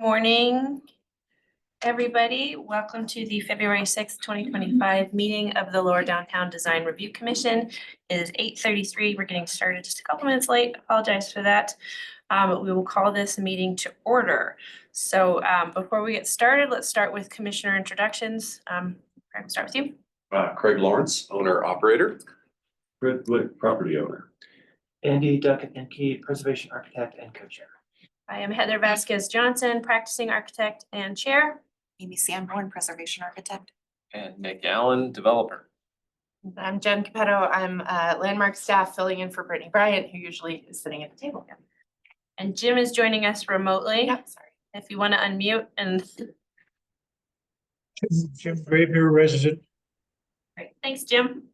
Morning, everybody. Welcome to the February 6th, 2025 meeting of the Lower Downtown Design Review Commission. It is 8:33. We're getting started just a couple minutes late. Apologize for that. We will call this meeting to order. So before we get started, let's start with commissioner introductions. Craig, we'll start with you. Craig Lawrence, owner operator. Fred Glick, property owner. Andy Duckett, preservation architect and co-chair. I am Heather Vasquez Johnson, practicing architect and chair. Amy Sanborn, preservation architect. And Nick Allen, developer. I'm Jen Capetto. I'm landmark staff filling in for Brittany Bryant, who usually is sitting at the table. And Jim is joining us remotely. Yeah, sorry. If you want to unmute and Jim Graver, resident. great. Thanks, Jim.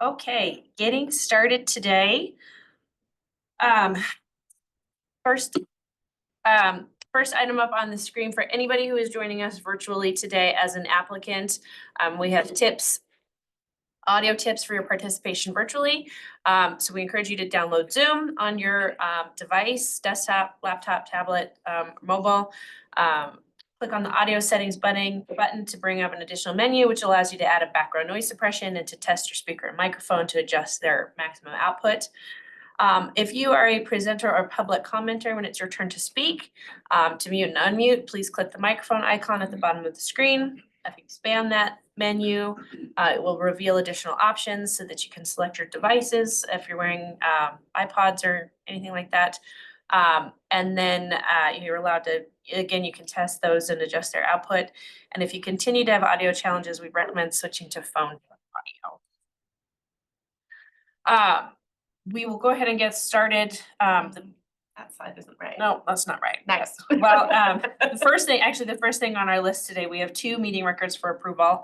Okay, getting started today. First item up on the screen for anybody who is joining us virtually today as an applicant, we have tips, audio tips for your participation virtually. So we encourage you to download Zoom on your device, desktop, laptop, tablet, mobile. Click on the audio settings button to bring up an additional menu, which allows you to add a background noise suppression and to test your speaker and microphone to adjust their maximum output. If you are a presenter or public commenter when it's your turn to speak, to mute and unmute, please click the microphone icon at the bottom of the screen. If you expand that menu, it will reveal additional options so that you can select your devices if you're wearing iPods or anything like that. And then you're allowed to, again, you can test those and adjust their output. And if you continue to have audio challenges, we recommend switching to phone audio. We will go ahead and get started. That slide isn't right. No, that's not right. Next. Well, the first thing on our list today, we have two meeting records for approval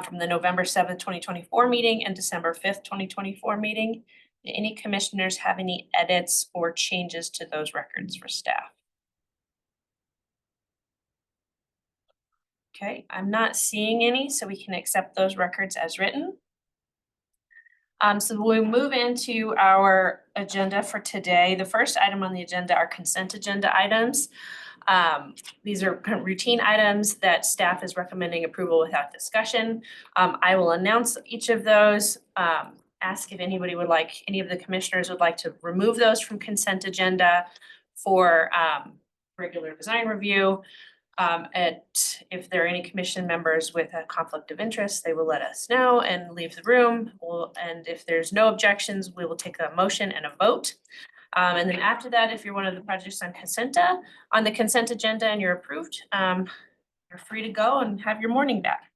from the November 7th, 2024 meeting and December 5th, 2024 meeting. Do any commissioners have any edits or changes to those records for staff? Okay, I'm not seeing any, so we can accept those records as written. So we'll move into our agenda for today. The first item on the agenda are consent agenda items. These are kind of routine items that staff is recommending approval without discussion. I will announce each of those, ask if anybody would like, any of the commissioners would like to remove those from consent agenda for regular design review. If there are any commission members with a conflict of interest, they will let us know and leave the room. And if there's no objections, we will take a motion and a vote. And then after that, if you're one of the projects on the consent agenda and you're approved, you're free to go and have your morning back.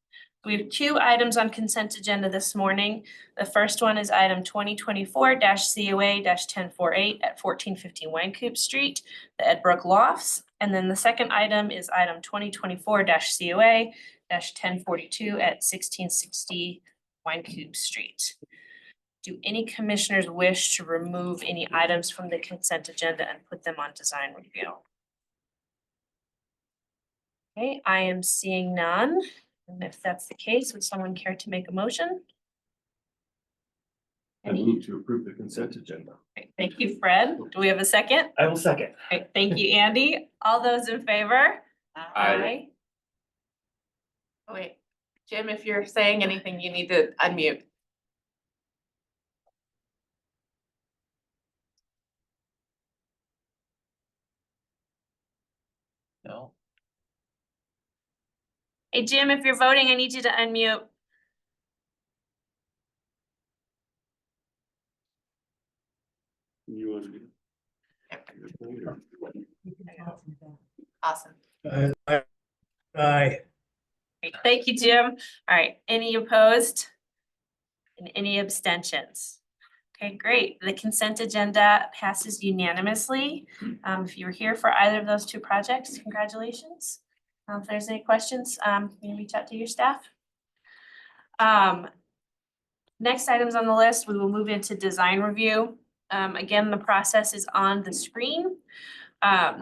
We have two items on consent agenda this morning. The first one is item 2024-COA-1048 at 1415 Wynkoop Street, the Edbrook Lofts. And then the second item is item 2024-COA-1042 at 1660 Wynkoop Street. Do any commissioners wish to remove any items from the consent agenda and put them on design review? Okay, I am seeing none. And if that's the case, would someone care to make a motion? I move to approve the consent agenda. Great, thank you, Fred. Do we have a second? I will second. Great, thank you, Andy. All those in favor? Aye. Oh, wait, Jim, if you're saying anything, you need to unmute. No. Hey, Jim, if you're voting, I need you to unmute. You want to do? Awesome. Aye. Great, thank you, Jim. All right, any opposed? And any abstentions? Okay, great. The consent agenda passes unanimously. If you were here for either of those two projects, congratulations. If there's any questions, you can reach out to your staff. Next items on the list, we will move into design review. Again, the process is on the screen. I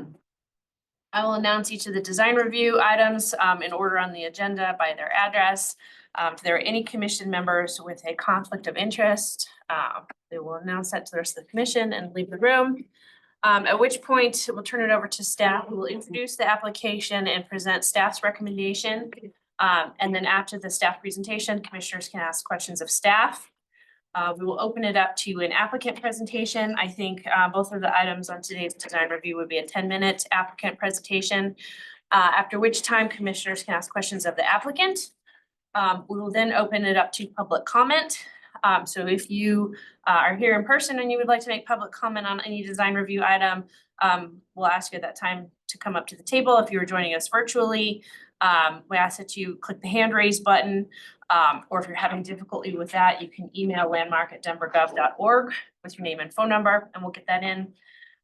will announce each of the design review items in order on the agenda by their address. If there are any commission members with a conflict of interest, they will announce that to the rest of the commission and leave the room. At which point we'll turn it over to staff. We will introduce the application and present staff's recommendation. And then after the staff presentation, commissioners can ask questions of staff. We will open it up to an applicant presentation. I think both of the items on today's design review would be a 10-minute applicant presentation. After which time commissioners can ask questions of the applicant. We will then open it up to public comment. So if you are here in person and you would like to make public comment on any design review item, we'll ask you at that time to come up to the table. If you are joining us virtually, we ask that you click the hand raise button. Or if you're having difficulty with that, you can email landmark@denvergov.org with your name and phone number, and we'll get that in.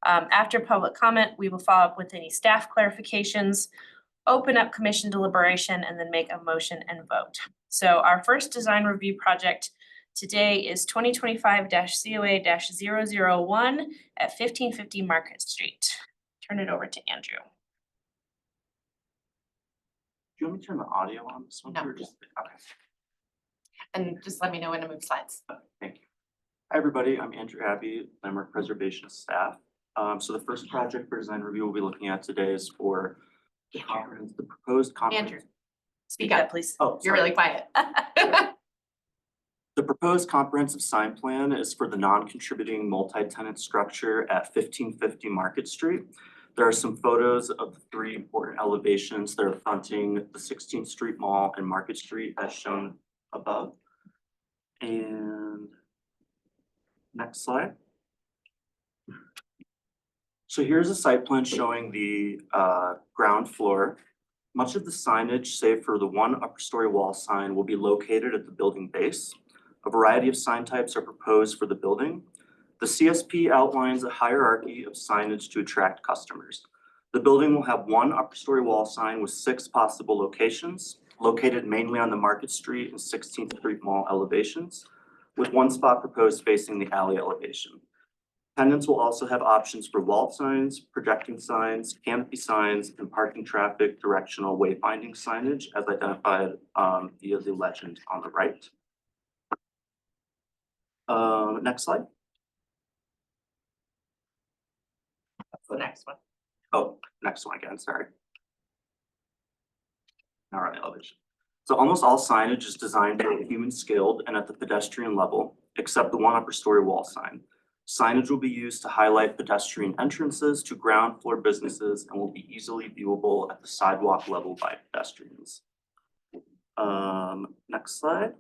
After public comment, we will follow up with any staff clarifications, open up commission deliberation, and then make a motion and vote. So our first design review project today is 2025-COA-001 at 1550 Market Street. Turn it over to Andrew. Do you want me to turn the audio on this one? No. Or just, okay, And just let me know when to move slides. thank you. Hi, everybody. I'm Andrew Abbey, Landmark Preservation staff. So the first project for design review we'll be looking at today is for the proposed comprehensive. Andrew, speak up, please. Oh, You're sorry. really quiet. The proposed comprehensive sign plan is for the non-contributing multi-tenant structure at 1550 Market Street. There are some photos of the three important elevations that are fronting the 16th Street Mall and Market Street as shown above. And next slide. So here's a site plan showing the ground floor. Much of the signage, save for the one upper story wall sign, will be located at the building base. A variety of sign types are proposed for the building. The CSP outlines a hierarchy of signage to attract customers. The building will have one upper story wall sign with 6 possible locations, located mainly on the Market Street and 16th Street Mall elevations, with one spot proposed facing the alley elevation. Tenants will also have options for wall signs, projecting signs, canopy signs, and parking traffic directional wayfinding signage as identified via the legend on the right. Next slide. That's the next one. Oh, next one again, sorry. All right, elevation. So almost all signage is designed for human scaled and at the pedestrian level, except the one upper story wall sign. Signage will be used to highlight pedestrian entrances to ground floor businesses and will be easily viewable at the sidewalk level by pedestrians. Next slide.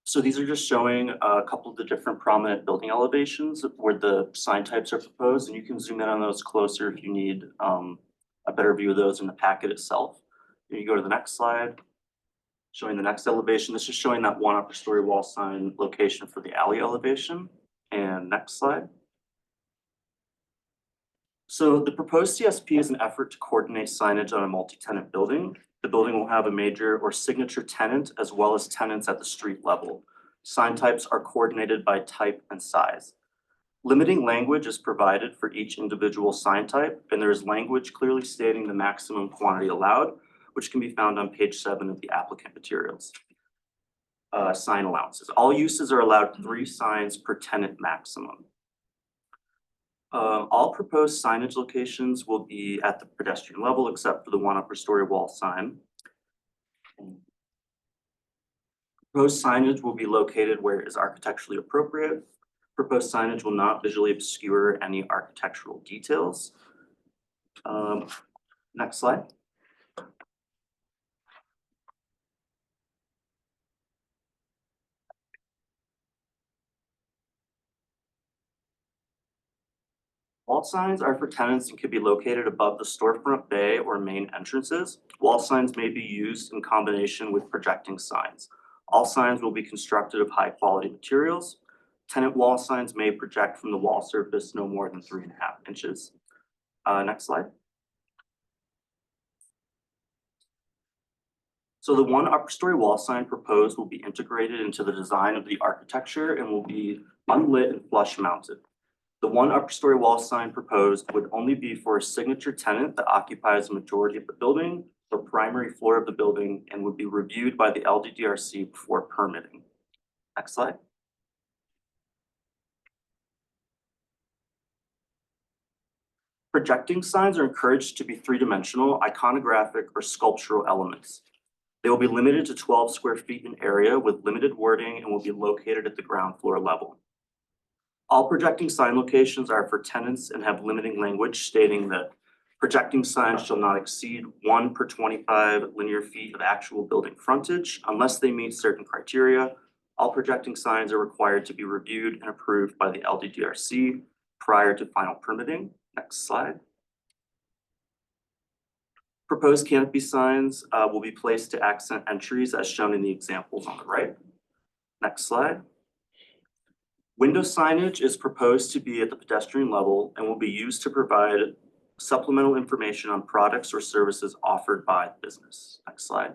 So these are just showing a couple of the different prominent building elevations where the sign types are proposed, and you can zoom in on those closer if you need a better view of those in the packet itself. If you go to the next slide, showing the next elevation. This is showing that one upper story wall sign location for the alley elevation. And next slide. So the proposed CSP is an effort to coordinate signage on a multi-tenant building. The building will have a major or signature tenant as well as tenants at the street level. Sign types are coordinated by type and size. Limiting language is provided for each individual sign type, and there is language clearly stating the maximum quantity allowed, which can be found on page 7 of the applicant materials. Sign allowances. All uses are allowed 3 signs per tenant maximum. All proposed signage locations will be at the pedestrian level except for the one upper story wall sign. Proposed signage will be located where it is architecturally appropriate. Proposed signage will not visually obscure any architectural details. Next slide. Wall signs are for tenants and can be located above the storefront bay or main entrances. Wall signs may be used in combination with projecting signs. All signs will be constructed of high quality materials. Tenant wall signs may project from the wall surface no more than 3.5 inches. Next slide. So the one upper story wall sign proposed will be integrated into the design of the architecture and will be unlit and flush mounted. The one upper story wall sign proposed would only be for a signature tenant that occupies the majority of the building, the primary floor of the building, and would be reviewed by the LDDRC before permitting. Next slide. Projecting signs are encouraged to be three-dimensional, iconographic, or sculptural elements. They will be limited to 12 square feet in area with limited wording and will be located at the ground floor level. All projecting sign locations are for tenants and have limiting language stating that projecting signs shall not exceed 1 per 25 linear feet of actual building frontage unless they meet certain criteria. All projecting signs are required to be reviewed and approved by the LDDRC prior to final permitting. Next slide. Proposed canopy signs will be placed to accent entries as shown in the examples on the right. Next slide. Window signage is proposed to be at the pedestrian level and will be used to provide supplemental information on products or services offered by the business. Next slide.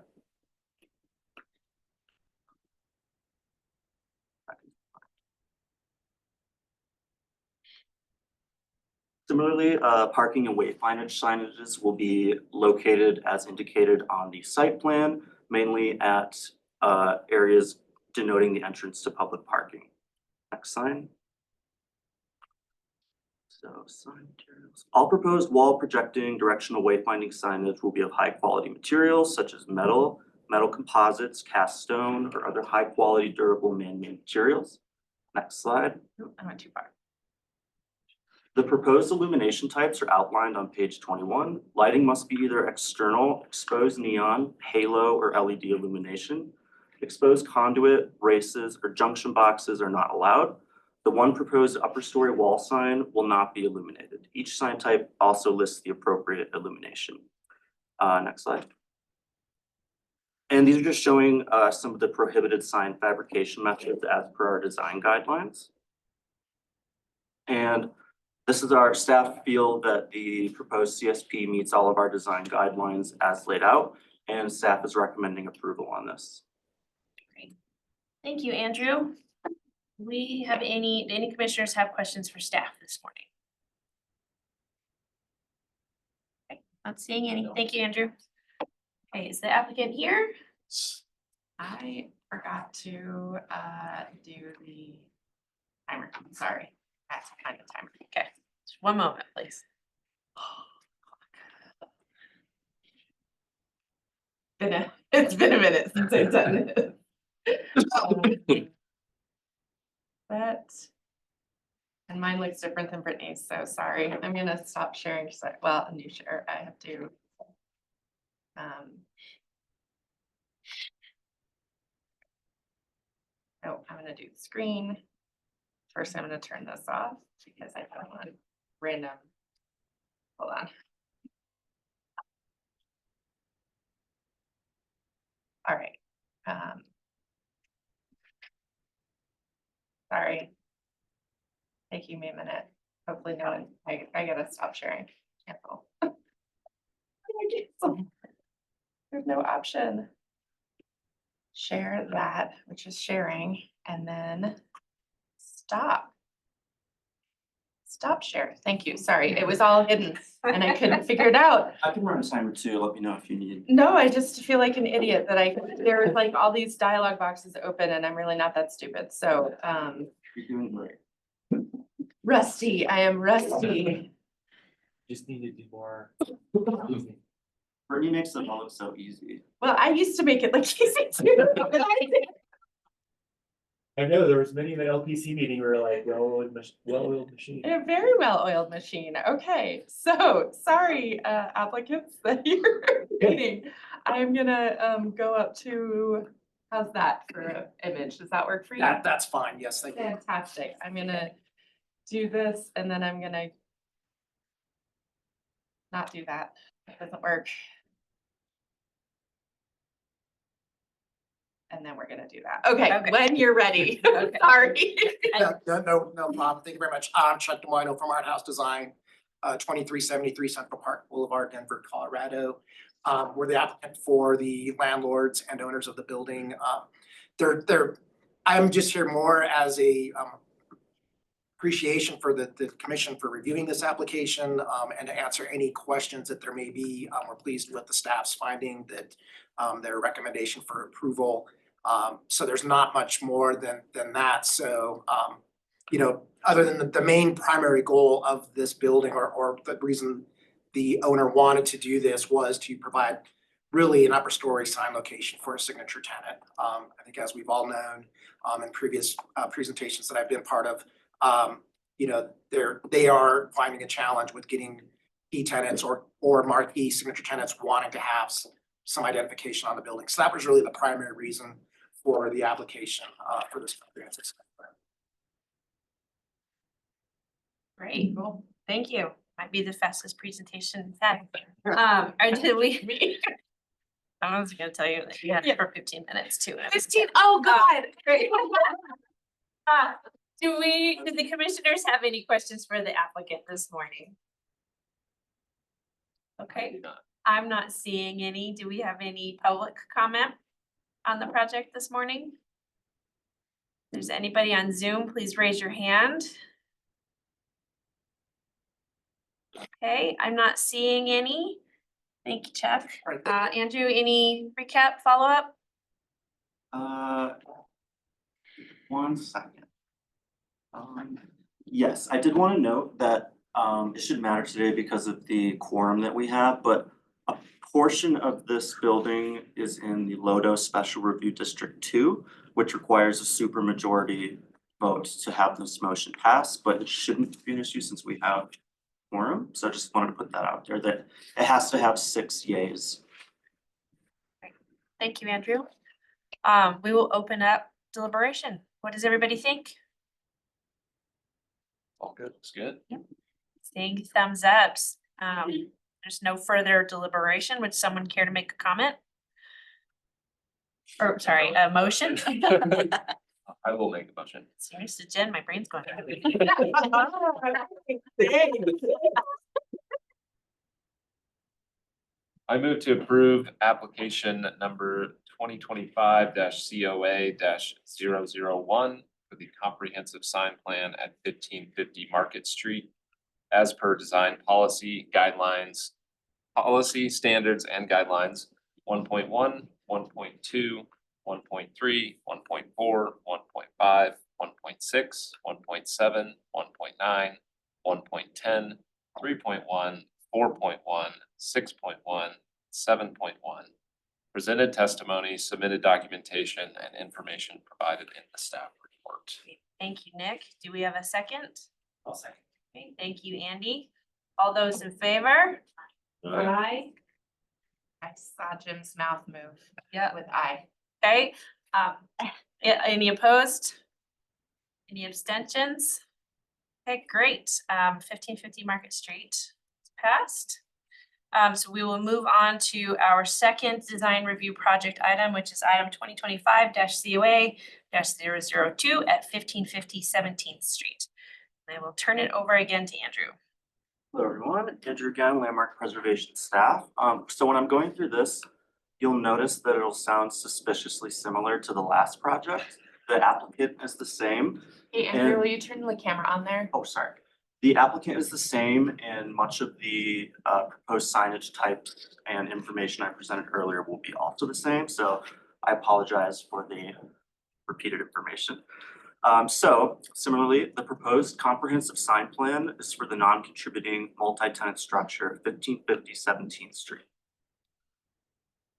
Similarly, parking and wayfindage signages will be located as indicated on the site plan, mainly at areas denoting the entrance to public parking. Next slide. So sign materials. All proposed wall projecting directional wayfinding signage will be of high quality materials such as metal composites, cast stone, or other high quality durable man-made materials. Next slide. Oop, I went too far. The proposed illumination types are outlined on page 21. Lighting must be either external, exposed neon, halo, or LED illumination. Exposed conduit, braces, or junction boxes are not allowed. The one proposed upper story wall sign will not be illuminated. Each sign type also lists the appropriate illumination. Next slide. And these are just showing some of the prohibited sign fabrication methods as per our design guidelines. And this is our staff feel that the proposed CSP meets all of our design guidelines as laid out, and staff is recommending approval on this. Great. Thank you, Andrew. We have any commissioners have questions for staff this morning? Okay, not seeing any. Thank you, Andrew. Okay, is the applicant here? I forgot to do the timer. Sorry. That's kind of timer. Okay, just one moment, please. It's been a minute since I've done it. That. And mine looks different than Brittany's, so sorry. I'm gonna stop sharing, well, a new share, I have to. Oh, I'm gonna do the screen. First, I'm gonna turn this off because I don't want random. Hold on. All right. Sorry. Taking me a minute. Hopefully no one, I gotta stop sharing. Cancel. There's no option. Share that, which is sharing, and then stop. Stop share. Thank you. Sorry, it was all hidden and I couldn't figure it out. I can run a timer too. Let me know if you need. No, I just feel like an idiot that there was like all these dialogue boxes open and I'm really not that stupid. So, You're doing great. rusty, I am rusty. Just need to do more. Brittany makes them all look so easy. Well, I used to make it like easy too. I know, there was many in the LPC meeting where like, well-oiled machine. A very well-oiled machine. Okay, so sorry, applicants that you're waiting. I'm gonna go up to, how's that for an image? Does that work for you? That's fine, yes, thank you. Fantastic. I'm gonna do this and then I'm gonna not do that. It doesn't work. And then we're gonna do that. Okay, Okay. when you're ready. Okay. Sorry. No problem. Thank you very much. I'm Chuck DeMino from Art House Design, 2373 Central Park Boulevard, Denver, Colorado. We're the applicant for the landlords and owners of the building. I'm just here more as a appreciation for the commission for reviewing this application and to answer any questions that there may be. We're pleased with the staff's finding that their recommendation for approval. So there's not much more than that. So you know, other than the main primary goal of this building or the reason the owner wanted to do this was to provide really an upper story sign location for a signature tenant. I think as we've all known, in previous presentations that I've been part of, you know, they are finding a challenge with getting key tenants or marquee signature tenants wanting to have some identification on the building. So that was really the primary reason for the application for this comprehensive site plan. Great, well, thank you. Might be the fastest presentation we've had. Or did we? I was gonna tell you that you had it for 15 minutes too. 15, oh God. Great. Do the commissioners have any questions for the applicant this morning? Okay, I'm not seeing any. Do we have any public comment on the project this morning? If there's anybody on Zoom, please raise your hand. Okay, I'm not seeing any. Thank you, Chuck. Andrew, any recap, follow-up? 1 second. Yes, I did want to note that it should matter today because of the quorum that we have, but a portion of this building is in the Lodo Special Review District 2, which requires a supermajority vote to have this motion pass, but it shouldn't be an issue since we have quorum. So I just wanted to put that out there that it has to have 6 yeas. Thank you, Andrew. We will open up deliberation. What does everybody think? All good, looks good. Seeing thumbs ups. There's no further deliberation. Would someone care to make a comment? Or sorry, a motion? I will make the motion. Seriously, Jen, my brain's going. I move to approve application number 2025-COA-001 for the comprehensive sign plan at 1550 Market Street as per design policy standards and guidelines 1.1, 1.2, 1.3, 1.4, 1.5, 1.6, 1.7, 1.9, 1.10, 3.1, 4.1, 6.1, 7.1. Presented testimony, submitted documentation, and information provided in the staff report. Thank you, Nick. Do we have a second? I'll second. Okay, thank you, Andy. All those in favor? Aye. I saw Jim's mouth move. Yeah. With I. Okay, yeah, any opposed? Any abstentions? Okay, great. 1550 Market Street is passed. So we will move on to our second design review project item, which is item 2025-COA-002 at 1550 17th Street. And I will turn it over again to Andrew. Hello, everyone. Andrew again, Landmark Preservation staff. So when I'm going through this, you'll notice that it'll sound suspiciously similar to the last project. The applicant is the same. Hey, Andrew, And- will you turn the camera on there? Oh, sorry. The applicant is the same and much of the proposed signage type and information I presented earlier will be also the same. So I apologize for the repeated information. So similarly, the proposed comprehensive sign plan is for the non-contributing multi-tenant structure, 1550 17th Street.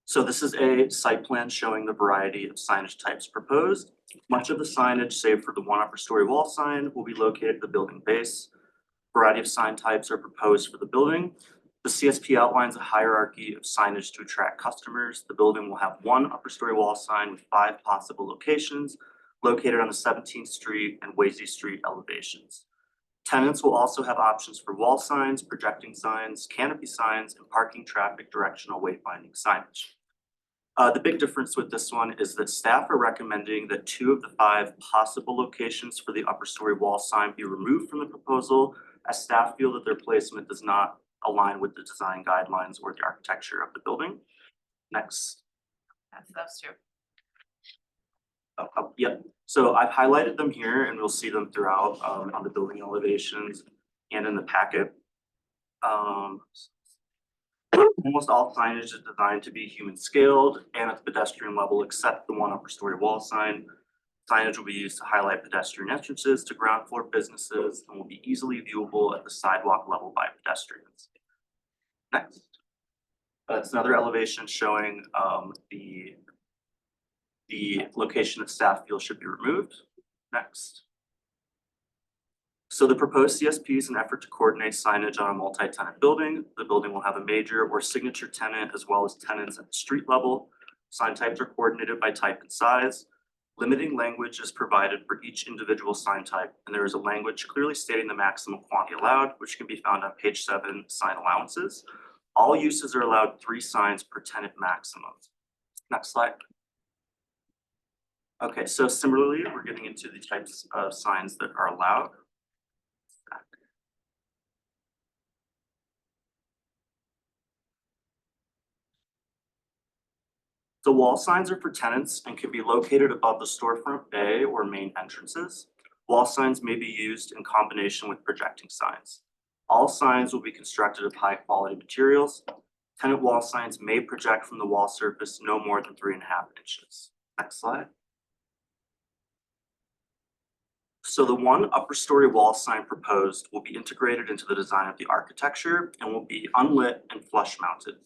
So this is a site plan showing the variety of signage types proposed. Much of the signage, save for the one upper story wall sign, will be located at the building base. Variety of sign types are proposed for the building. The CSP outlines a hierarchy of signage to attract customers. The building will have one upper story wall sign with 5 possible locations located on the 17th Street and Wasey Street elevations. Tenants will also have options for wall signs, projecting signs, canopy signs, and parking traffic directional wayfinding signage. The big difference with this one is that staff are recommending that 2 of the 5 possible locations for the upper story wall sign be removed from the proposal, as staff feel that their placement does not align with the design guidelines or the architecture of the building. Next. That's those two. Yep. So I've highlighted them here and we'll see them throughout on the building elevations and in the packet. Almost all signage is designed to be human scaled and at the pedestrian level, except the one upper story wall sign. Signage will be used to highlight pedestrian entrances to ground floor businesses and will be easily viewable at the sidewalk level by pedestrians. Next. That's another elevation showing the location that staff feels should be removed. Next. So the proposed CSP is an effort to coordinate signage on a multi-tenant building. The building will have a major or signature tenant as well as tenants at the street level. Sign types are coordinated by type and size. Limiting language is provided for each individual sign type, and there is a language clearly stating the maximum quantity allowed, which can be found on page 7, sign allowances. All uses are allowed 3 signs per tenant maximum. Next slide. Okay, so similarly, we're getting into the types of signs that are allowed. The wall signs are for tenants and can be located above the storefront bay or main entrances. Wall signs may be used in combination with projecting signs. All signs will be constructed of high quality materials. Tenant wall signs may project from the wall surface no more than 3.5 inches. Next slide. So the one upper story wall sign proposed will be integrated into the design of the architecture and will be unlit and flush mounted.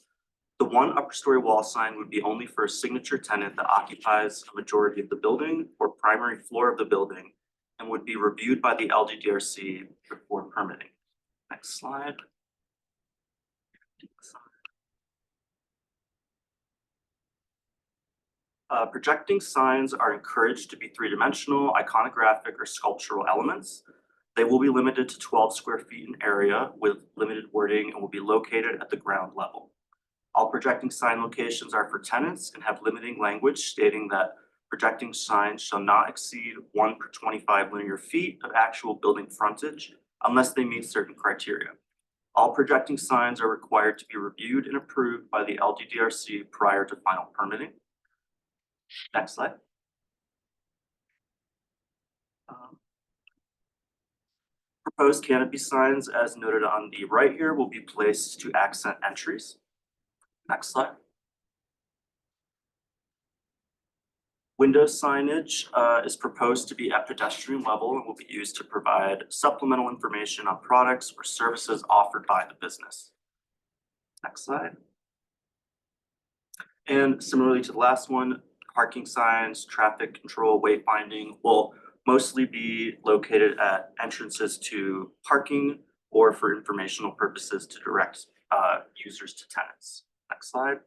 The one upper story wall sign would be only for a signature tenant that occupies a majority of the building or primary floor of the building and would be reviewed by the LDDRC before permitting. Next slide. Projecting signs are encouraged to be 3-dimensional, iconographic, or sculptural elements. They will be limited to 12 square feet in area with limited wording and will be located at the ground level. All projecting sign locations are for tenants and have limiting language stating that projecting signs shall not exceed 1 per 25 linear feet of actual building frontage unless they meet certain criteria. All projecting signs are required to be reviewed and approved by the LDDRC prior to final permitting. Next slide. Proposed canopy signs, as noted on the right here, will be placed to accent entries. Next slide. Window signage is proposed to be at pedestrian level and will be used to provide supplemental information on products or services offered by the business. Next slide. And similarly to the last one, parking signs, traffic control, wayfinding will mostly be located at entrances to parking or for informational purposes to direct users to tenants. Next slide.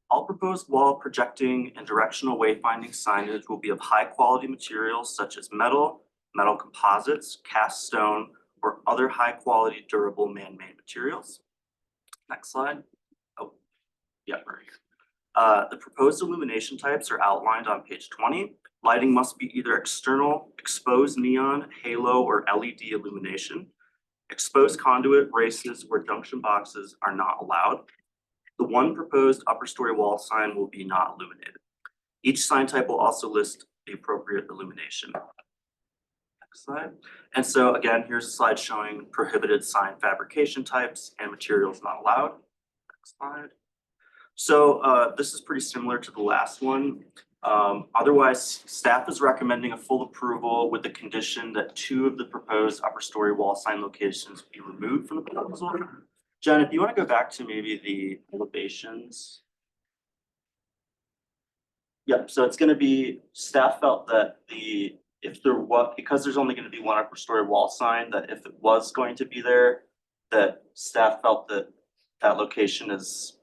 All proposed wall projecting and directional wayfinding signage will be of high quality materials such as metal, metal composites, cast stone, or other high quality durable man-made materials. Next slide. Oh, yeah, right here. The proposed illumination types are outlined on page 20. Lighting must be either external, exposed neon, halo, or LED illumination. Exposed conduit, races, or junction boxes are not allowed. The one proposed upper story wall sign will be not illuminated. Each sign type will also list the appropriate illumination. Next slide. And so again, here's a slide showing prohibited sign fabrication types and materials not allowed. Next slide. So this is pretty similar to the last one. Otherwise, staff is recommending a full approval with the condition that 2 of the proposed upper story wall sign locations be removed from the proposal. Jen, if you want to go back to maybe the elevations. Yep, so it's going to be, staff felt that because there's only going to be 1 upper story wall sign, that if it was going to be there, that staff felt that that location is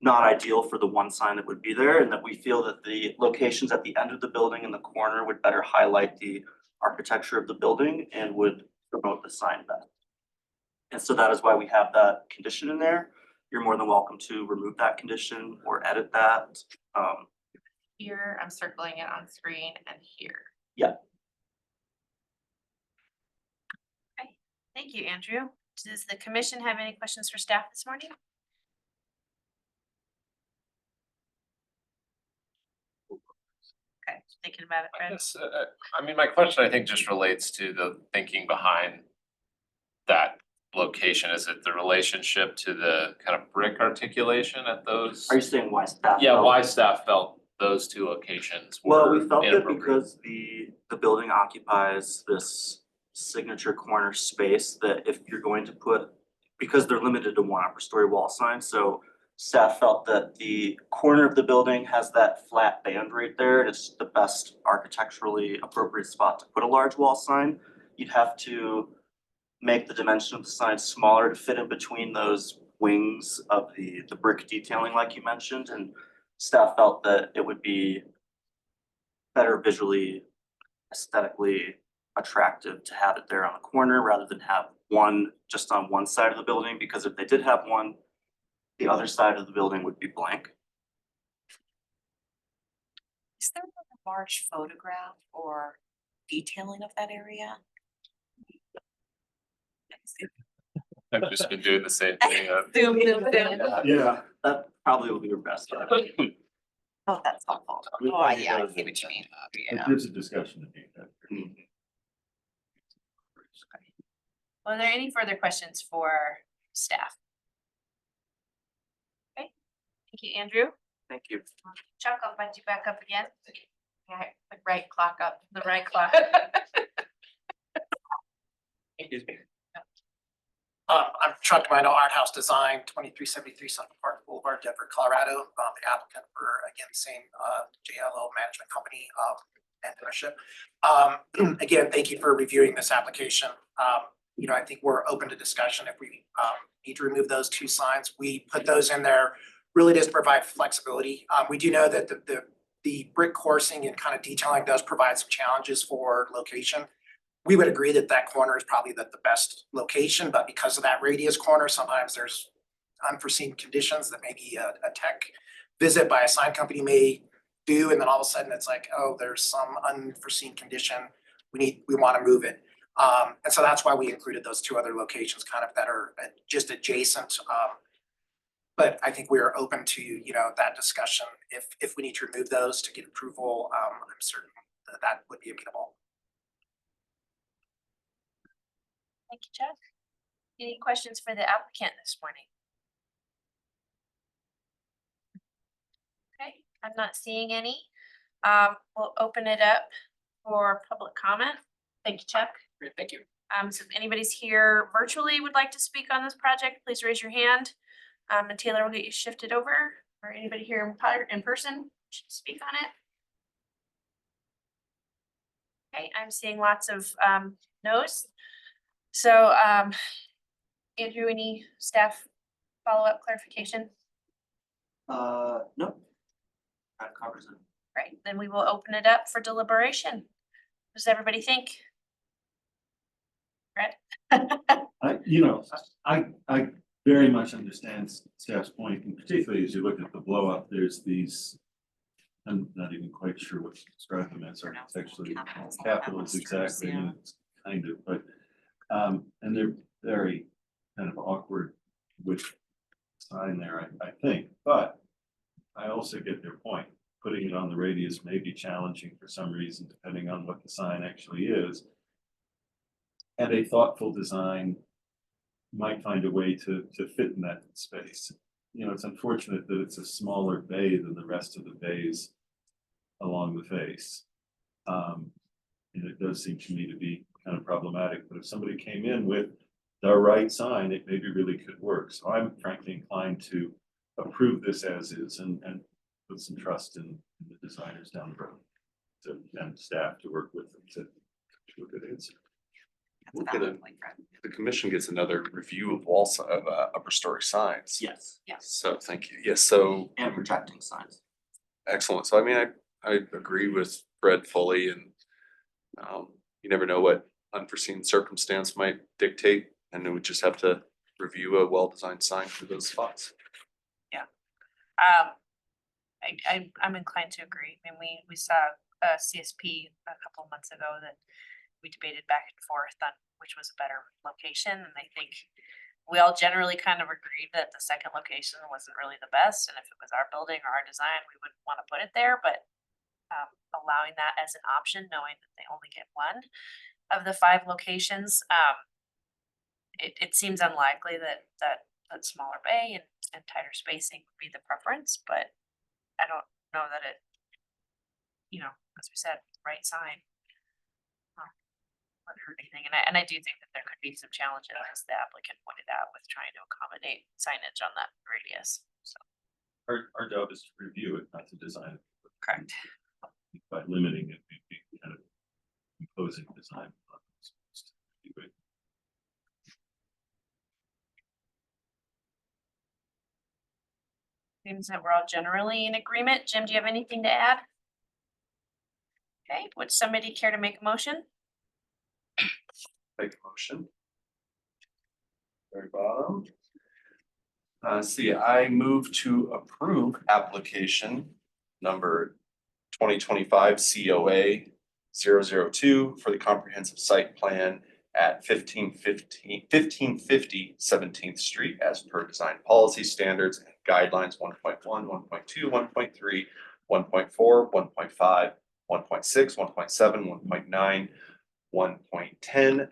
not ideal for the 1 sign that would be there, and that we feel that the locations at the end of the building in the corner would better highlight the architecture of the building and would promote the sign best. And so that is why we have that condition in there. You're more than welcome to remove that condition or edit that. Here, I'm circling it on screen and here. Thank you, Andrew. Does the commission have any questions for staff this morning? Okay, thinking about it, Fred. Yes, I mean, my question, I think, just relates to the thinking behind that location? Is it the relationship to the kind of brick articulation at those? Are you saying why staff? Yeah, felt- why staff felt those two locations Well, were we felt that inappropriate? because the building occupies this signature corner space that if you're going to put, because they're limited to one upper story wall sign, so staff felt that the corner of the building has that flat band right there, and it's the best architecturally appropriate spot to put a large wall sign. You'd have to make the dimension of the sign smaller to fit in between those wings of the brick detailing like you mentioned, and staff felt that it would be better visually, aesthetically attractive to have it there on the corner rather than have one just on one side of the building, because if they did have one, the other side of the building would be blank. Is there a large photograph or detailing of that area? I've just been doing the same thing. Zoom, zoom, zoom. Yeah. That probably will be your best. Oh, that's helpful. I mean, Oh, it yeah, I does, see what you mean. It Yeah. gives a discussion to be had. Well, are there any further questions for staff? Okay, thank you, Andrew. Thank you. Chuck, I'll invite you back up again. Yeah, the right clock up. The right clock. Excuse me. I'm Chuck Tomato, Art House Design, 2373 Central Park Boulevard, Denver, Colorado. The applicant for, again, same JLO management company and ownership. Again, thank you for reviewing this application. You know, I think we're open to discussion if we need to remove those two signs. We put those in there really just to provide flexibility. We do know that the brick coursing and kind of detailing does provide some challenges for location. We would agree that that corner is probably the best location, but because of that radius corner, sometimes there's unforeseen conditions that maybe a tech visit by a sign company may do, and then all of a sudden it's like, oh, there's some unforeseen condition, we want to move it. And so that's why we included those two other locations kind of that are just adjacent. But I think we are open to, you know, that discussion. If we need to remove those to get approval, I'm certain that would be amenable. Thank you, Chuck. Any questions for the applicant this morning? Okay, I'm not seeing any. We'll open it up for public comment. Thank you, Chuck. Great, thank you. So if anybody's here virtually would like to speak on this project, please raise your hand. And Taylor will get you shifted over, or anybody here in person should speak on it. Okay, I'm seeing lots of no's. So Andrew, any staff follow-up clarification? No. That covers it. Right, then we will open it up for deliberation. What does everybody think? Fred? I very much understand staff's point, and particularly as you look at the blow up, there's these. I'm not even quite sure what to describe them as architecturally, capitals exactly, and it's kind of, but. And they're very kind of awkward with sign there, I think, but I also get their point. Putting it on the radius may be challenging for some reason, depending on what the sign actually is. And a thoughtful design might find a way to fit in that space. You know, it's unfortunate that it's a smaller bay than the rest of the bays along the face. And it does seem to me to be kind of problematic, but if somebody came in with the right sign, it maybe really could work. So I'm frankly inclined to approve this as is and put some trust in the designers down the road and staff to work with them to a good answer. That's a valid point, Fred. The commission gets another review of wall of upper story signs. Yes, So thank you. Yes, so and projecting signs. excellent. So I mean, I agree with Fred fully, and you never know what unforeseen circumstance might dictate, and we just have to review a well-designed sign for those spots. I'm inclined to agree. I mean, we saw a CSP a couple of months ago that we debated back and forth on which was a better location, and I think we all generally kind of agreed that the second location wasn't really the best, and if it was our building or our design, we would want to put it there, but allowing that as an option, knowing that they only get one of the 5 locations, it seems unlikely that smaller bay and tighter spacing would be the preference, but I don't know that it, you know, as we said, right sign. Wouldn't hurt anything, and I do think that there could be some challenges, as the applicant pointed out, with trying to accommodate signage on that radius, so. Our job is to review it, not to design it. Correct. By limiting it, we'd be kind of imposing design. Seems that we're all generally in agreement. Jim, do you have anything to add? Okay, would somebody care to make a motion? Make a motion. Very bottom. I move to approve application number 2025 COA 002 for the comprehensive site plan at 1550 17th Street as per design policy standards and guidelines 1.1, 1.2, 1.3, 1.4, 1.5, 1.6, 1.7, 1.9, 1.10, 3.1,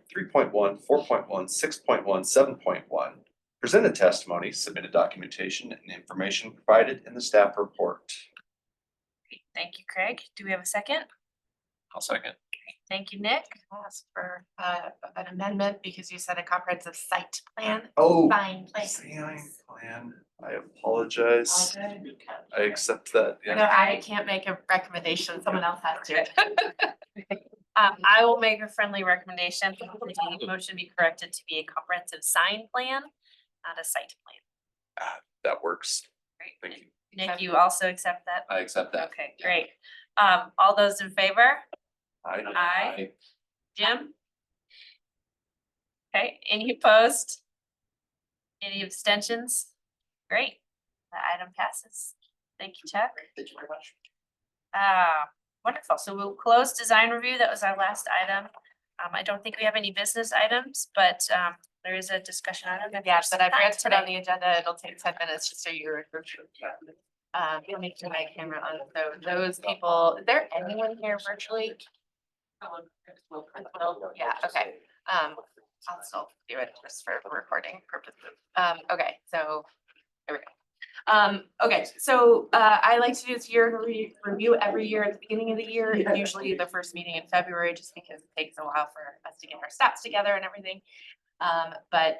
4.1, 6.1, 7.1. Presented testimony, submitted documentation, and information provided in the staff report. Great, thank you, Craig. Do we have a second? I'll second. Thank you, Nick. I'll ask for an amendment because you said a comprehensive site plan. Oh, Sign plan. sign plan. I apologize. I accept that. No, Yeah. I can't make a recommendation, someone else has to. I will make a friendly recommendation. The motion be corrected to be a comprehensive sign plan, not a site plan. That works. Great. Thank you. Nick, you also accept that? I accept that. Okay, great. All those in favor? I Aye. Jim? Okay, any opposed? Any abstentions? Great, the item passes. Thank you, Chuck. Thank you very much. Wonderful. So we'll close design review. That was our last item. I don't think we have any business items, but there is a discussion item. if Yeah, there's but I time forgot to put on today. the agenda, it'll take 10 minutes just so you're. Let me turn my camera on, so those people, is there anyone here virtually? Yeah, okay, I'll still do it just for recording purposes. Okay, so, there we go. Okay, so I like to do this year review every year at the beginning of the year. It's usually the first meeting in February, just because it takes a while for us to get our stats together and everything. But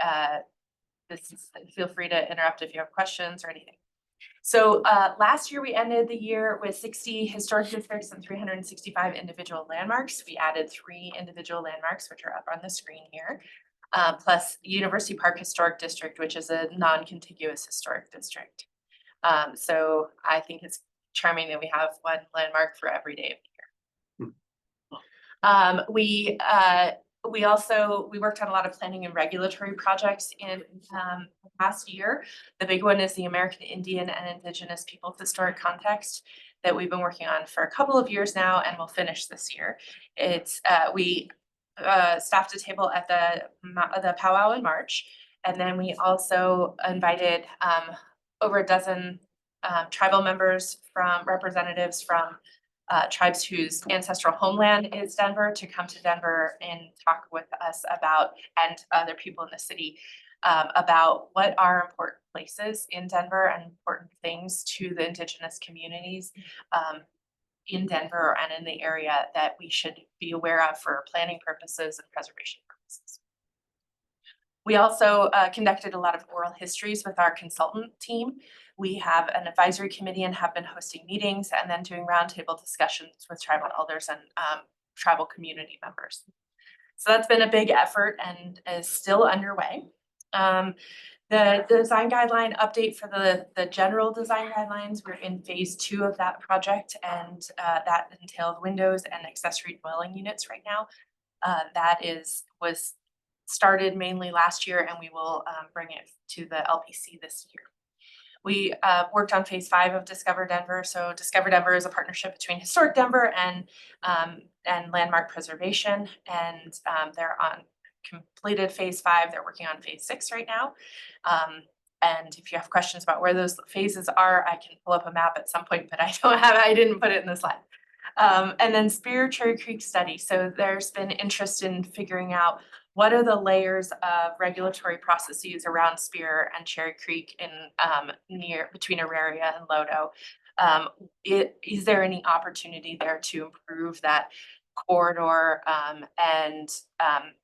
this is, feel free to interrupt if you have questions or anything. So last year we ended the year with 60 historic districts and 365 individual landmarks. We added 3 individual landmarks, which are up on the screen here. Plus University Park Historic District, which is a non-contiguous historic district. So I think it's charming that we have one landmark for every day of the year. We worked on a lot of planning and regulatory projects in the past year. The big one is the American Indian and Indigenous Peoples Historic Context that we've been working on for a couple of years now and will finish this year. It's we staffed a table at the powwow in March, and then we also invited over a dozen tribal members from representatives from tribes whose ancestral homeland is Denver to come to Denver and talk with us about, and other people in the city, about what are important places in Denver and important things to the indigenous communities in Denver and in the area that we should be aware of for planning purposes and preservation purposes. We also conducted a lot of oral histories with our consultant team. We have an advisory committee and have been hosting meetings and then doing roundtable discussions with tribal elders and tribal community members. So that's been a big effort and is still underway. The design guideline update for the general design guidelines, we're in phase 2 of that project, and that entails windows and accessory dwelling units right now. That was started mainly last year, and we will bring it to the LPC this year. We worked on phase 5 of Discover Denver. So Discover Denver is a partnership between Historic Denver and Landmark Preservation, and they're on completed phase 5. They're working on phase 6 right now. And if you have questions about where those phases are, I can pull up a map at some point, but I didn't put it in the slide. And then Spear Cherry Creek study. So there's been interest in figuring out what are the layers of regulatory processes around Spear and Cherry Creek in between Auraria and Lodo? Is there any opportunity there to improve that corridor?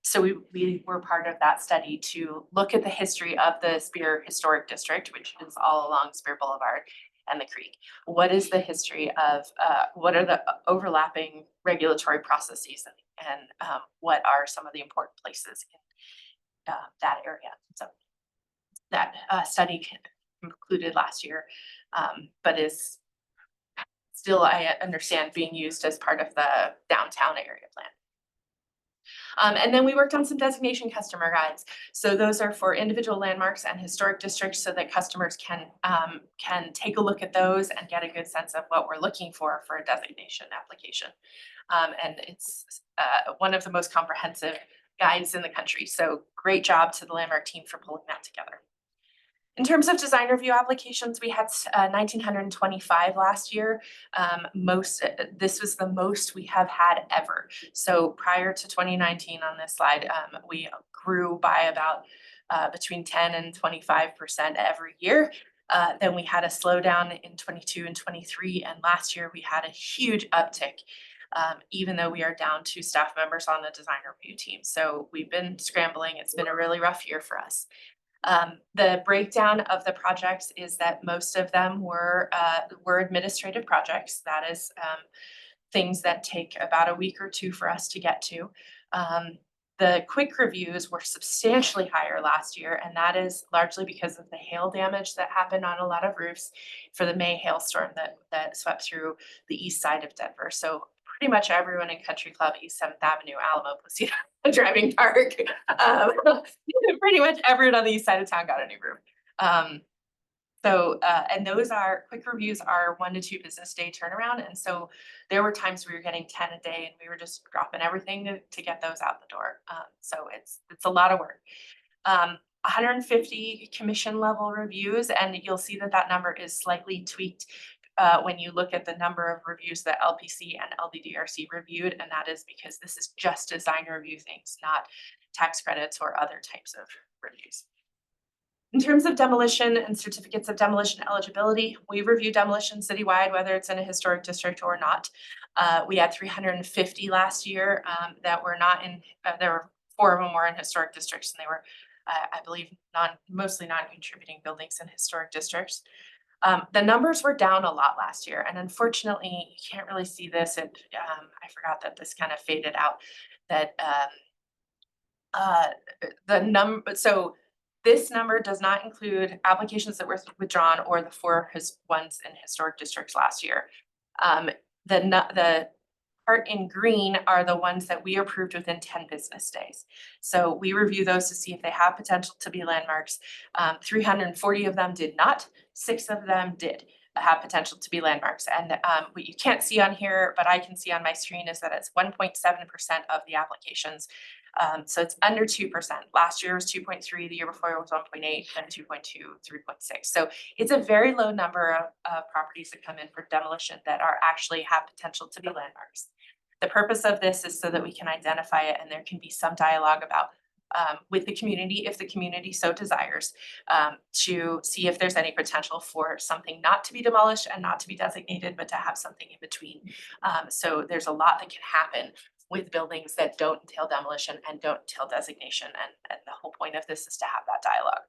So we were part of that study to look at the history of the Spear Historic District, which is all along Spear Boulevard and the creek. What is the history of, what are the overlapping regulatory processes and what are some of the important places in that area? So that study concluded last year, but is still, I understand, being used as part of the downtown area plan. And then we worked on some designation customer guides. So those are for individual landmarks and historic districts so that customers can take a look at those and get a good sense of what we're looking for a designation application. And it's one of the most comprehensive guides in the country. So great job to the landmark team for pulling that together. In terms of design review applications, we had 1,925 last year. This was the most we have had ever. So prior to 2019 on this slide, we grew by about between 10 and 25% every year. Then we had a slowdown in 22 and 23, and last year we had a huge uptick. Even though we are down 2 staff members on the design review team. So we've been scrambling. It's been a really rough year for us. The breakdown of the projects is that most of them were administrative projects. That is things that take about a week or 2 for us to get to. The quick reviews were substantially higher last year, and that is largely because of the hail damage that happened on a lot of roofs for the May hailstorm that swept through the east side of Denver. So pretty much everyone in Country Club, East 7th Avenue, Alamo, Placido Driving Park, pretty much everyone on the east side of town got a new roof. And those are, quick reviews are 1 to 2 business day turnaround. And so there were times we were getting 10 a day and we were just dropping everything to get those out the door. So it's a lot of work. 150 commission level reviews, and you'll see that number is slightly tweaked when you look at the number of reviews that LPC and LDDRC reviewed, and that is because this is just design review things, not tax credits or other types of reviews. In terms of demolition and certificates of demolition eligibility, we review demolition citywide, whether it's in a historic district or not. We had 350 last year that were not in, there were 4 of them were in historic districts, and they were, I believe, mostly non-contributing buildings in historic districts. The numbers were down a lot last year, and unfortunately, you can't really see this. I forgot that this kind of faded out. That so this number does not include applications that were withdrawn or the 4 ones in historic districts last year. The part in green are the ones that we approved within 10 business days. So we review those to see if they have potential to be landmarks. 340 of them did not. 6 of them did have potential to be landmarks. And what you can't see on here, but I can see on my screen, is that it's 1.7% of the applications. So it's under 2%. Last year was 2.3, the year before it was 1.8, then 2.2, 3.6. So it's a very low number of properties that come in for demolition that are actually have potential to be landmarks. The purpose of this is so that we can identify it and there can be some dialogue about with the community, if the community so desires, to see if there's any potential for something not to be demolished and not to be designated, but to have something in between. So there's a lot that can happen with buildings that don't entail demolition and don't entail designation. And the whole point of this is to have that dialogue.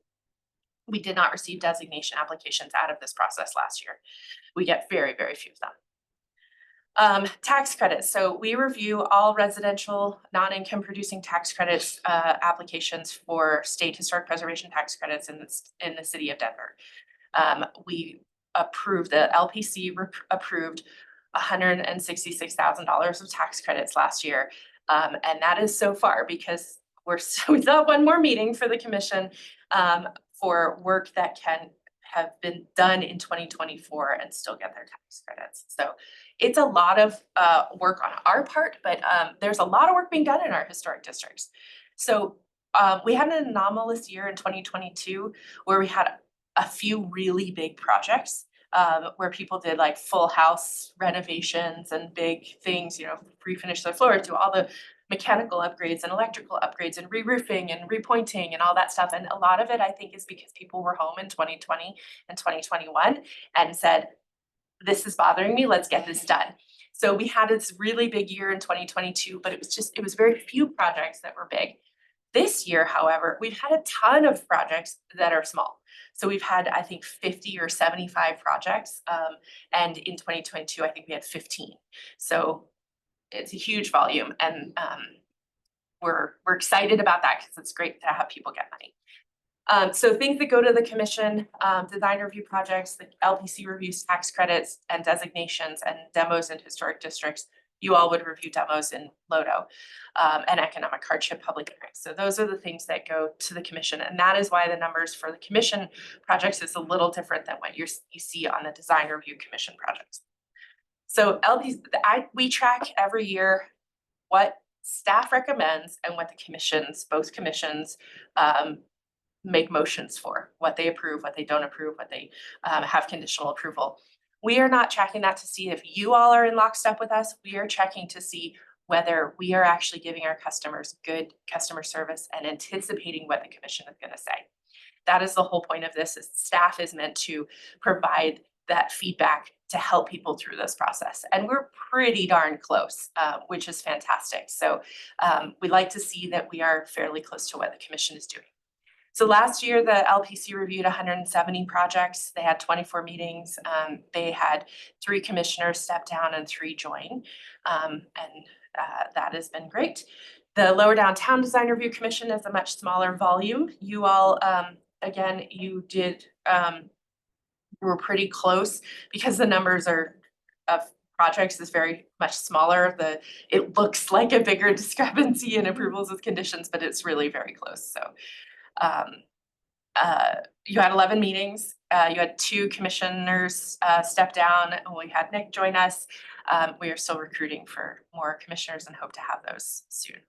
We did not receive designation applications out of this process last year. We get very, very few of them. Tax credits. So we review all residential non-income producing tax credits applications for state historic preservation tax credits in the city of Denver. We approved, the LPC approved $166,000 of tax credits last year. And that is so far because we still have one more meeting for the commission for work that can have been done in 2024 and still get their tax credits. So it's a lot of work on our part, but there's a lot of work being done in our historic districts. So we had an anomalous year in 2022 where we had a few really big projects where people did like full house renovations and big things, you know, refinish their floors, do all the mechanical upgrades and electrical upgrades and re-roofing and repointing and all that stuff. And a lot of it, I think, is because people were home in 2020 and 2021 and said, this is bothering me, let's get this done. So we had this really big year in 2022, but it was very few projects that were big. This year, however, we've had a ton of projects that are small. So we've had, I think, 50 or 75 projects. And in 2022, I think we had 15. So it's a huge volume, and we're excited about that because it's great to have people get money. So things that go to the commission, design review projects, the LPC reviews, tax credits and designations and demos in historic districts. You all would review demos in Lodo, and economic hardship public hearings. So those are the things that go to the commission. And that is why the numbers for the commission projects is a little different than what you see on the design review commission projects. So we track every year what staff recommends and what the commissions, both commissions, make motions for, what they approve, what they don't approve, what they have conditional approval. We are not tracking that to see if you all are in lockstep with us. We are checking to see whether we are actually giving our customers good customer service and anticipating what the commission is going to say. That is the whole point of this, is staff is meant to provide that feedback to help people through this process. And we're pretty darn close, which is fantastic. So we like to see that we are fairly close to what the commission is doing. So last year, the LPC reviewed 170 projects. They had 24 meetings. They had 3 commissioners step down and 3 join. That has been great. The Lower Downtown Design Review Commission is a much smaller volume. You all, again, you did, were pretty close because the numbers of projects is very much smaller. It looks like a bigger discrepancy in approvals with conditions, but it's really very close. So you had 11 meetings. You had 2 commissioners step down, and we had Nick join us. We are still recruiting for more commissioners and hope to have those soon.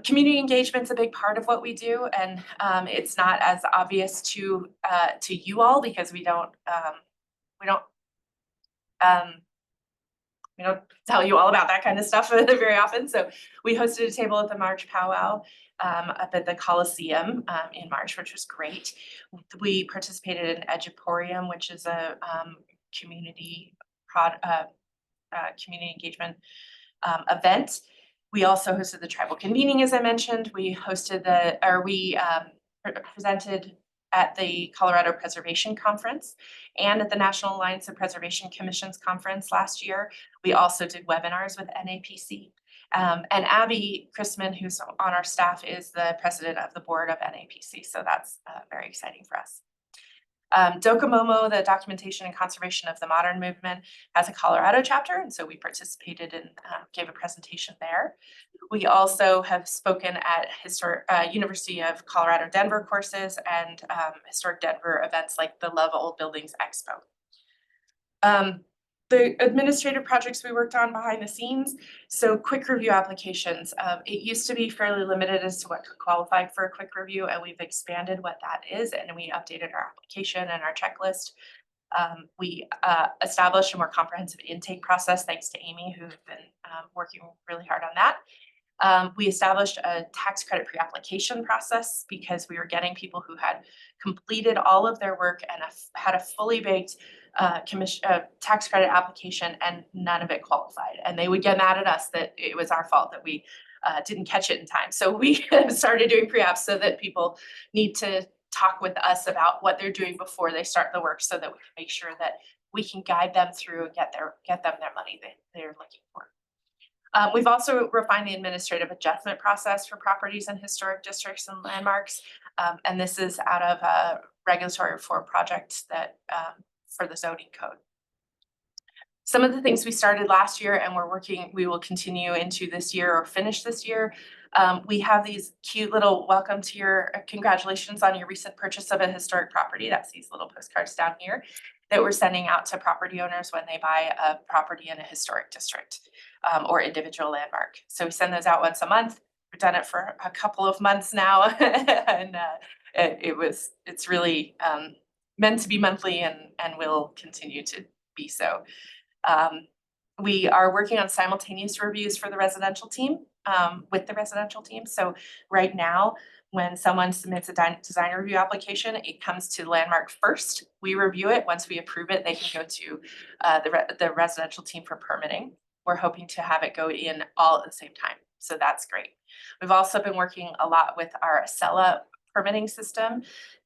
Community engagement's a big part of what we do, and it's not as obvious to you all because we don't tell you all about that kind of stuff very often. So we hosted a table at the March powwow up at the Coliseum in March, which was great. We participated in Eduporium, which is a community engagement event. We also hosted the tribal convening, as I mentioned. We hosted presented at the Colorado Preservation Conference and at the National Alliance of Preservation Commissions Conference last year. We also did webinars with NAPC. And Abby Chrisman, who's on our staff, is the president of the board of NAPC. So that's very exciting for us. Docomomo, the Documentation and Conservation of the Modern Movement, has a Colorado chapter, and so we participated and gave a presentation there. We also have spoken at University of Colorado Denver courses and historic Denver events like the Love Old Buildings Expo. The administrative projects we worked on behind the scenes, so quick review applications. It used to be fairly limited as to what could qualify for a quick review, and we've expanded what that is, and we updated our application and our checklist. We established a more comprehensive intake process, thanks to Amy, who's been working really hard on that. We established a tax credit pre-application process because we were getting people who had completed all of their work and had a fully baked tax credit application and none of it qualified. And they would get mad at us that it was our fault that we didn't catch it in time. So we started doing pre-apps so that people need to talk with us about what they're doing before they start the work so that we can make sure that we can guide them through and get them their money that they're looking for. We've also refined the administrative adjustment process for properties in historic districts and landmarks. And this is out of a regulatory reform project that for the zoning code. Some of the things we started last year and we will continue into this year or finish this year. We have these cute little welcome to your congratulations on your recent purchase of a historic property. That's these little postcards down here that we're sending out to property owners when they buy a property in a historic district or individual landmark. So we send those out once a month. We've done it for a couple of months now, and it's really meant to be monthly and will continue to be so. We are working on simultaneous reviews for the residential team, with the residential team. So right now, when someone submits a design review application, it comes to Landmark first. We review it. Once we approve it, they can go to the residential team for permitting. We're hoping to have it go in all at the same time. So that's great. We've also been working a lot with our Acela permitting system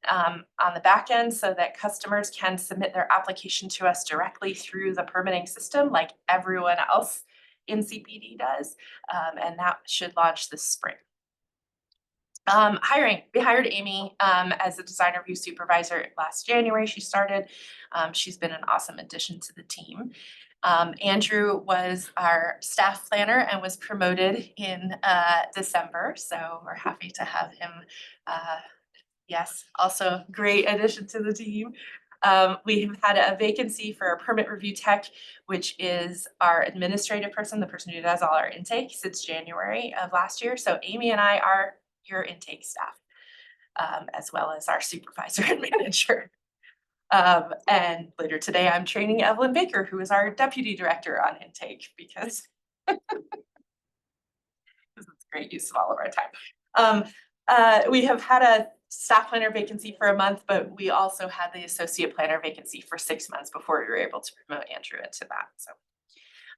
on the back end so that customers can submit their application to us directly through the permitting system like everyone else in CPD does. And that should launch this spring. Hiring, we hired Amy as a design review supervisor last January. She started. She's been an awesome addition to the team. Andrew was our staff planner and was promoted in December, so we're happy to have him. Yes, also great addition to the team. We have had a vacancy for a permit review tech, which is our administrative person, the person who does all our intake since January of last year. So Amy and I are your intake staff, as well as our supervisor and manager. And later today, I'm training Evelyn Baker, who is our deputy director on intake, because this is great use of all of our time. We have had a staff planner vacancy for a month, but we also had the associate planner vacancy for 6 months before we were able to promote Andrew into that, so.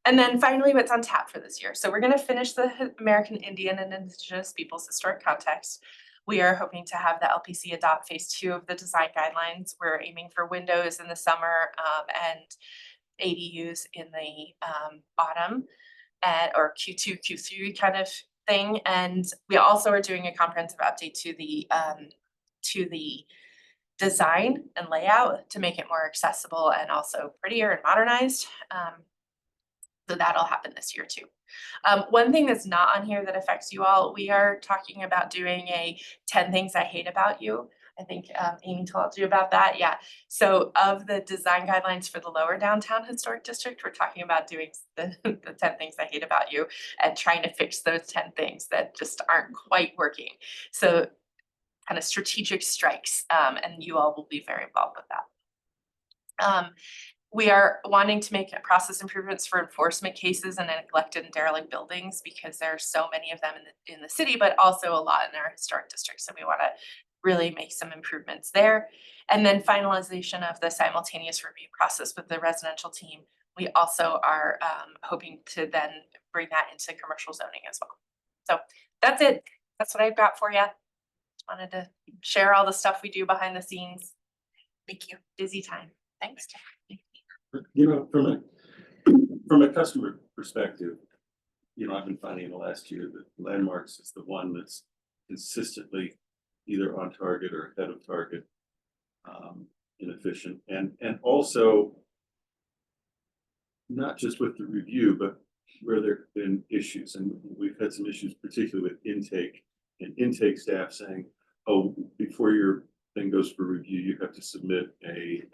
And then finally, what's on tap for this year? So we're gonna finish the American Indian and Indigenous Peoples Historic Context. We are hoping to have the LPC adopt phase 2 of the design guidelines. We're aiming for windows in the summer and ADUs in the autumn or Q2, Q3 kind of thing. And we also are doing a comprehensive update to the design and layout to make it more accessible and also prettier and modernized. So that'll happen this year too. One thing that's not on here that affects you all, we are talking about doing a 10 things I hate about you. I think Amy told you about that. Yeah. So of the design guidelines for the lower downtown historic district, we're talking about doing the 10 things I hate about you and trying to fix those 10 things that just aren't quite working. So kind of strategic strikes, and you all will be very involved with that. We are wanting to make process improvements for enforcement cases and neglected and derelict buildings because there are so many of them in the city, but also a lot in our historic district. So we want to really make some improvements there. And then finalization of the simultaneous review process with the residential team. We also are hoping to then bring that into commercial zoning as well. So that's it. That's what I've got for you. Just wanted to share all the stuff we do behind the scenes. Thank you. Busy time. Thanks, Jack. You know, from a customer perspective, you know, I've been finding in the last year that Landmarks is the one that's consistently either on target or ahead of target, and efficient, and also not just with the review, but where there have been issues, and we've had some issues, particularly with intake and intake staff saying, "Oh, before your thing goes for review, you have to submit a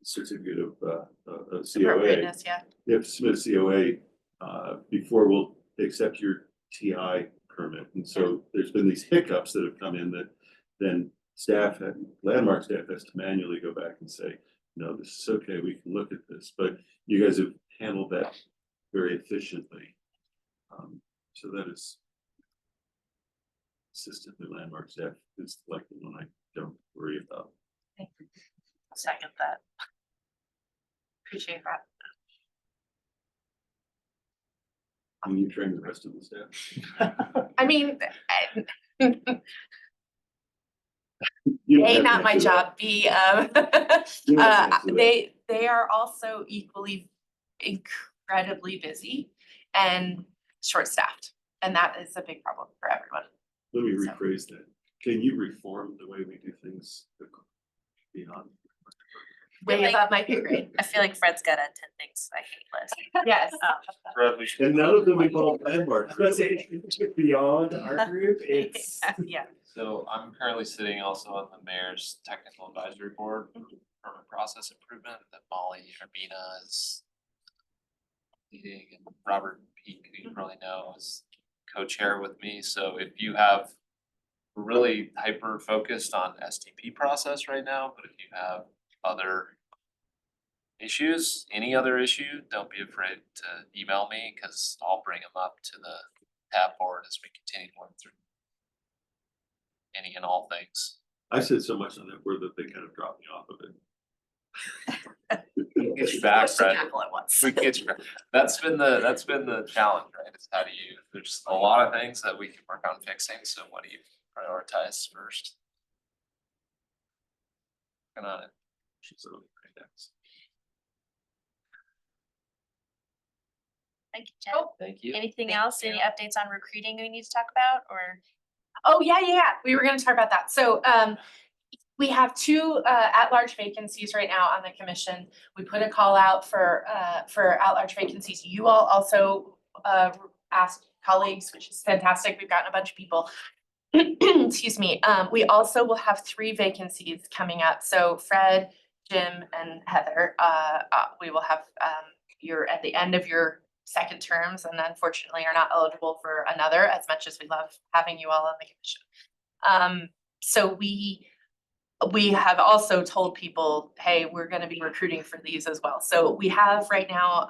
certificate of a COA. Appropriateness, yeah. You have to submit a COA before we'll accept your TI permit." And so there's been these hiccups that have come in that then Landmark staff has to manually go back and say, "No, this is okay, we can look at this." But you guys have handled that very efficiently. So that is consistently Landmark staff is like the one I don't worry about. Second that. Appreciate that. And you train the rest of the staff. I mean, You don't A, have to not my answer that. job, B, You don't have to answer that. they are also equally incredibly busy and short-staffed, and that is a big problem for everyone. Let me So- rephrase that. Can you reform the way we do things beyond? Way above my pay grade. I feel like Fred's got a 10 things I hate list. Yes. And none of them involve Landmark. I was gonna say, it's beyond our group, it's. Yeah. So I'm currently sitting also on the mayor's technical advisory board for permit process improvement that Molly Urbina is leading, and Robert Peak, who you probably know, is co-chair with me. So if you have, we're really hyper focused on STP process right now, but if you have other issues, any other issue, don't be afraid to email me, cause I'll bring them up to the tab board as we continue to work through any and all things. I said so much on that word that they kind of dropped me off of it. We can get you back, Push the Fred. gavel at once. We can get you back. That's been the challenge, right? Is how do you, there's a lot of things that we can work on fixing, so what do you prioritize first? Working on it. So, thanks. Thank you, Jen. Thank you. Anything Thank else? Any you. updates on recruiting we need to talk about or? Oh, yeah. We were gonna talk about that. So, we have two, at-large vacancies right now on the commission. We put a call out for at-large vacancies. You all also, asked colleagues, which is fantastic. We've gotten a bunch of people. Excuse me. We also will have 3 vacancies coming up. So Fred, Jim, and Heather, we will have, you're at the end of your second terms and unfortunately are not eligible for another, as much as we love having you all on the commission. So we have also told people, hey, we're gonna be recruiting for these as well. So we have right now,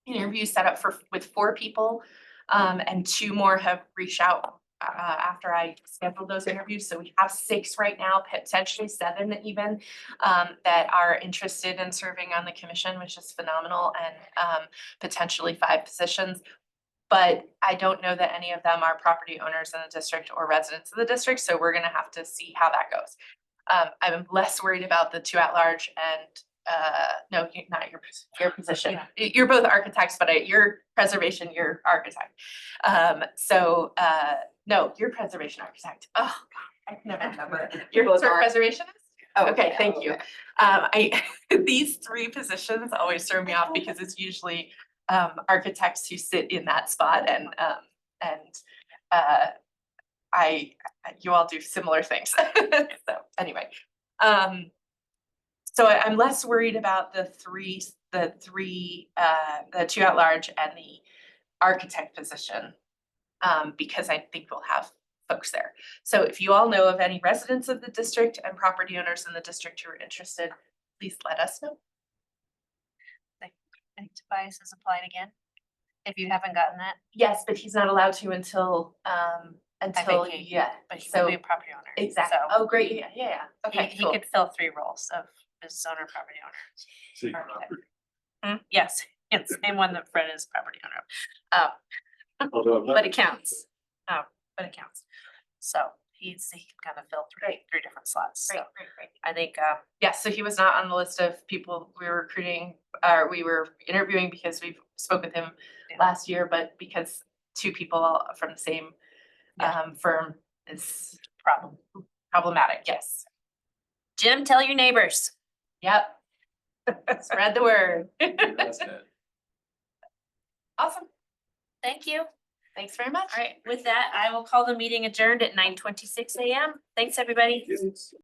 interviews set up with 4 people. And 2 more have reached out, after I scheduled those interviews. So we have 6 right now, potentially 7 even, that are interested in serving on the commission, which is phenomenal, and, potentially 5 positions. But I don't know that any of them are property owners in the district or residents of the district, so we're gonna have to see how that goes. I'm less worried about the 2 at large and, no, not your position. You're both architects, but your preservation, you're architect. No, you're preservation architect. Oh, God, I can never remember. You're Both are. preservationist? Oh, Okay, thank you. okay. These 3 positions always throw me off because it's usually architects who sit in that spot and you all do similar things. So anyway, so I'm less worried about the 2 at large and the architect position, because I think we'll have folks there. So if you all know of any residents of the district and property owners in the district who are interested, please let us know. I think Tobias has applied again, if you haven't gotten that, Yes, but he's not allowed to until, vacate, yeah, but he so, will be a property owner. exactly. So Oh, great, yeah. Okay, he cool. could fill 3 roles of business owner, property owner. City Architect. property. Yes, it's the same one that Fred is property owner of. Although I'm not- But it counts. But it counts. So he can kind of fill 3 different slots. So Great. I think, Yes, so he was not on the list of people we were recruiting, we were interviewing because we spoke with him Yeah. last year, but because 2 people from the same firm is problematic, yes. Jim, tell your neighbors. Yep. Spread the word. That's it. Awesome. Thank you. Thanks very much. All right, with that, I will call the meeting adjourned at 9:26 a.m. Thanks, everybody.